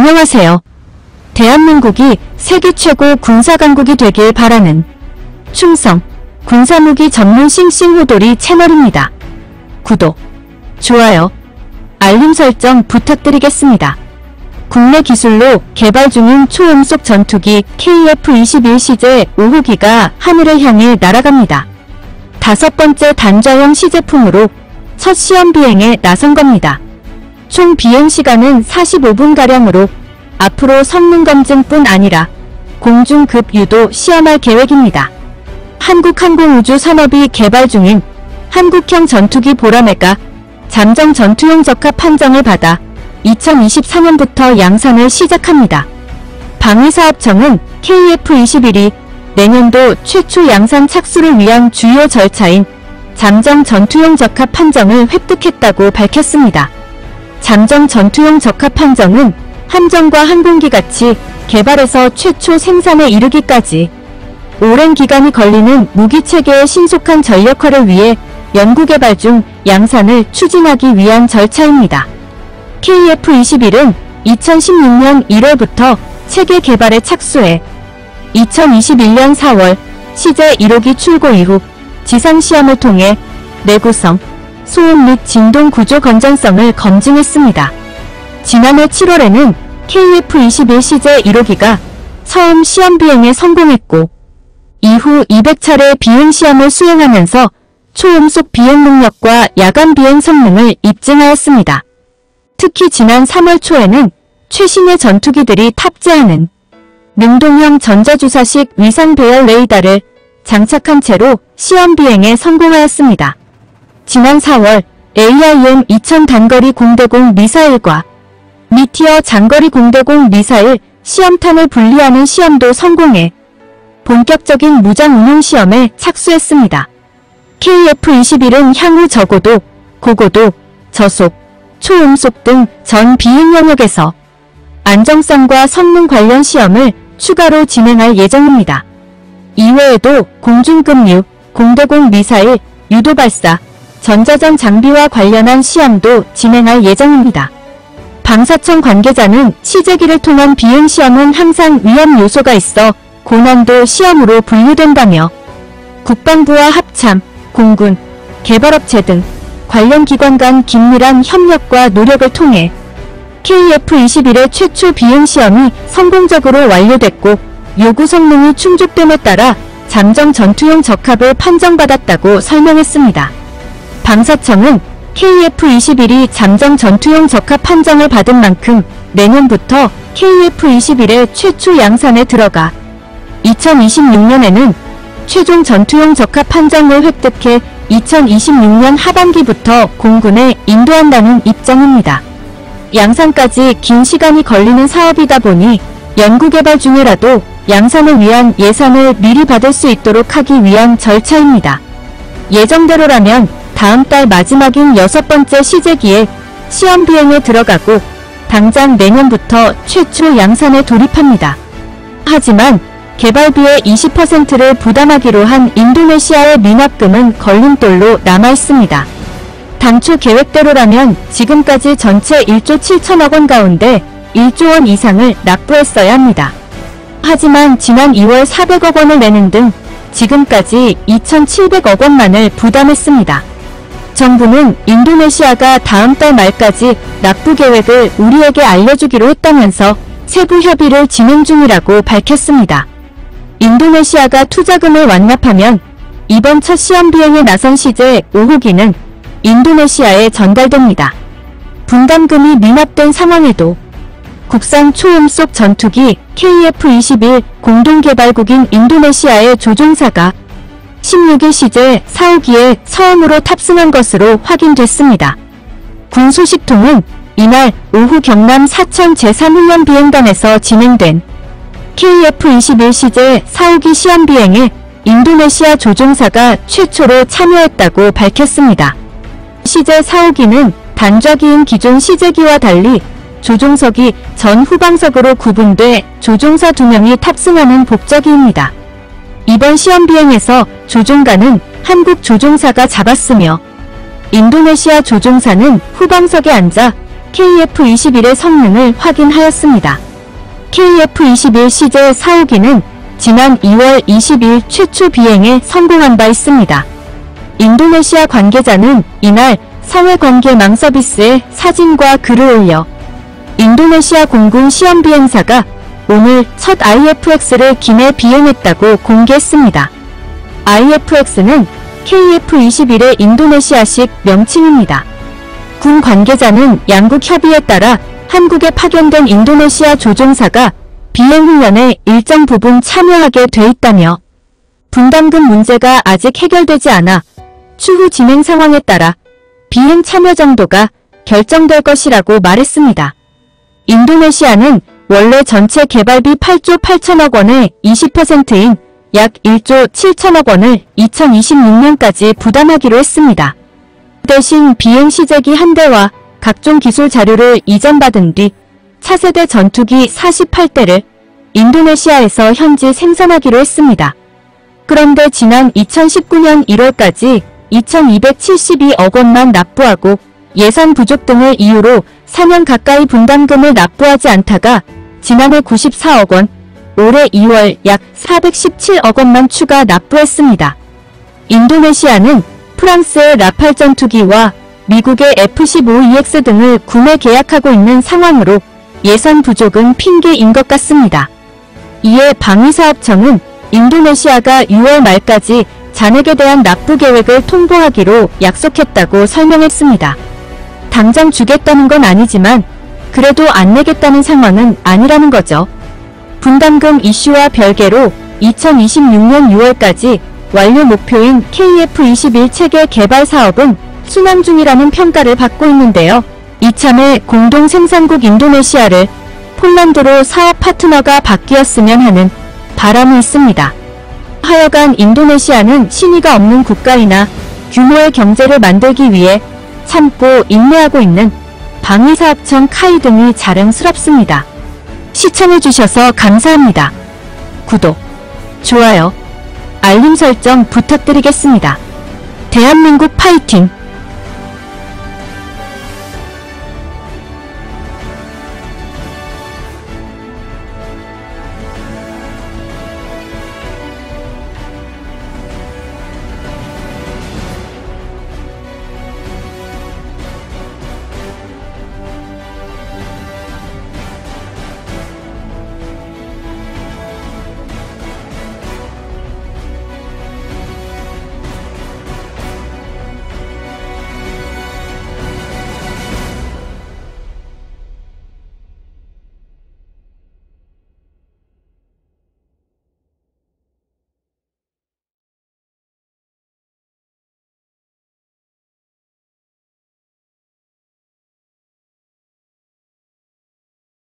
안녕하세요. 대한민국이 세계 최고 군사강국이 되길 바라는 충성, 군사무기 전문 싱싱호돌이 채널입니다. 구독, 좋아요, 알림 설정 부탁드리겠습니다. 국내 기술로 개발 중인 초음속 전투기 KF-21 시제 5호기가 하늘을 향해 날아갑니다. 5번째 단자형 시제품으로 첫 시험 비행에 나선 겁니다. 총 비행 시간은 45분가량으로 앞으로 성능 검증뿐 아니라 공중급 유도 시험할 계획입니다. 한국항공우주산업이 개발 중인 한국형 전투기 보라매가 잠정 전투용 적합 판정을 받아 2024년부터 양산을 시작합니다. 방위사업청은 KF-21이 내년도 최초 양산 착수를 위한 주요 절차인 잠정 전투용 적합 판정을 획득했다고 밝혔습니다. 잠정 전투용 적합 판정은 함정과 항공기 같이 개발에서 최초 생산에 이르기까지 오랜 기간이 걸리는 무기체계의 신속한 전력화를 위해 연구개발 중 양산을 추진하기 위한 절차입니다. KF-21은 2016년 1월부터 체계 개발에 착수해 2021년 4월 시제 1호기 출고 이후 지상시험을 통해 내구성, 소음 및 진동 구조 건전성을 검증했습니다. 지난해 7월에는 KF-21 시제 1호기가 처음 시험 비행에 성공했고 이후 200차례 비행시험을 수행하면서 초음속 비행 능력과 야간 비행 성능을 입증하였습니다. 특히 지난 3월 초에는 최신의 전투기들이 탑재하는 능동형 전자주사식 위상 배열 레이더를 장착한 채로 시험 비행에 성공하였습니다. 지난 4월 AIM-2000 단거리 공대공 미사일과 미티어 장거리 공대공 미사일 시험탄을 분리하는 시험도 성공해 본격적인 무장 운용 시험에 착수했습니다. KF-21은 향후 저고도, 고고도, 저속, 초음속 등 전 비행 영역에서 안정성과 성능 관련 시험을 추가로 진행할 예정입니다. 이외에도 공중급유, 공대공 미사일, 유도발사, 전자전 장비와 관련한 시험도 진행할 예정입니다. 방사청 관계자는 시제기를 통한 비행시험은 항상 위험 요소가 있어 고난도 시험으로 분류된다며 국방부와 합참, 공군, 개발업체 등 관련 기관 간 긴밀한 협력과 노력을 통해 KF-21의 최초 비행시험이 성공적으로 완료됐고 요구 성능이 충족됨에 따라 잠정 전투용 적합을 판정받았다고 설명했습니다. 방사청은 KF-21이 잠정 전투용 적합 판정을 받은 만큼 내년부터 KF-21의 최초 양산에 들어가 2026년에는 최종 전투용 적합 판정을 획득해 2026년 하반기부터 공군에 인도한다는 입장입니다. 양산까지 긴 시간이 걸리는 사업이다 보니 연구개발 중이라도 양산을 위한 예산을 미리 받을 수 있도록 하기 위한 절차입니다. 예정대로라면 다음 달 마지막인 6번째 시제기에 시험 비행에 들어가고 당장 내년부터 최초 양산에 돌입합니다. 하지만 개발비의 20%를 부담하기로 한 인도네시아의 미납금은 걸림돌로 남아있습니다. 당초 계획대로라면 지금까지 전체 1조 7천억 원 가운데 1조 원 이상을 납부했어야 합니다. 하지만 지난 2월 400억 원을 내는 등 지금까지 2,700억 원만을 부담했습니다. 정부는 인도네시아가 다음 달 말까지 납부 계획을 우리에게 알려주기로 했다면서 세부 협의를 진행 중이라고 밝혔습니다. 인도네시아가 투자금을 완납하면 이번 첫 시험 비행에 나선 시제 5호기는 인도네시아에 전달됩니다. 분담금이 미납된 상황에도 국산 초음속 전투기 KF-21 공동개발국인 인도네시아의 조종사가 16일 시제 4호기에 처음으로 탑승한 것으로 확인됐습니다. 군 소식통은 이날 오후 경남 사천 제3훈련 비행단에서 진행된 KF-21 시제 4호기 시험 비행에 인도네시아 조종사가 최초로 참여했다고 밝혔습니다. 시제 4호기는 단좌기인 기존 시제기와 달리 조종석이 전 후방석으로 구분돼 조종사 2명이 탑승하는 복저기입니다. 이번 시험 비행에서 조종관은 한국 조종사가 잡았으며 인도네시아 조종사는 후방석에 앉아 KF-21의 성능을 확인하였습니다. KF-21 CJ 4호기는 지난 2월 20일 최초 비행에 성공한 바 있습니다. 인도네시아 관계자는 이날 사회관계망 서비스에 사진과 글을 올려 인도네시아 공군 시험 비행사가 오늘 첫 IFX를 기내 비행했다고 공개했습니다. IFX는 KF-21의 인도네시아식 명칭입니다. 군 관계자는 양국 협의에 따라 한국에 파견된 인도네시아 조종사가 비행훈련에 일정 부분 참여하게 돼 있다며 분담금 문제가 아직 해결되지 않아 추후 진행 상황에 따라 비행 참여 정도가 결정될 것이라고 말했습니다. 인도네시아는 원래 전체 개발비 8조 8천억 원의 20%인 약 1조 7천억 원을 2026년까지 부담하기로 했습니다. 대신 비행 시제기 한 대와 각종 기술 자료를 이전받은 뒤 차세대 전투기 48대를 인도네시아에서 현지 생산하기로 했습니다. 그런데 지난 2019년 1월까지 2,272억 원만 납부하고 예산 부족 등을 이유로 4년 가까이 분담금을 납부하지 않다가 지난해 94억 원, 올해 2월 약 417억 원만 추가 납부했습니다. 인도네시아는 프랑스의 라팔 전투기와 미국의 F-15EX 등을 구매 계약하고 있는 상황으로 예산 부족은 핑계인 것 같습니다. 이에 방위사업청은 인도네시아가 6월 말까지 잔액에 대한 납부 계획을 통보하기로 약속했다고 설명했습니다. 당장 주겠다는 건 아니지만 그래도 안 내겠다는 상황은 아니라는 거죠. 분담금 이슈와 별개로 2026년 6월까지 완료 목표인 KF-21 체계 개발 사업은 순항 중이라는 평가를 받고 있는데요. 이참에 공동 생산국 인도네시아를 폴란드로 사업 파트너가 바뀌었으면 하는 바람이 있습니다. 하여간 인도네시아는 신의가 없는 국가이나 규모의 경제를 만들기 위해 참고 인내하고 있는 방위사업청 카이 등이 자랑스럽습니다. 시청해주셔서 감사합니다. 구독, 좋아요, 알림 설정 부탁드리겠습니다. 대한민국 파이팅!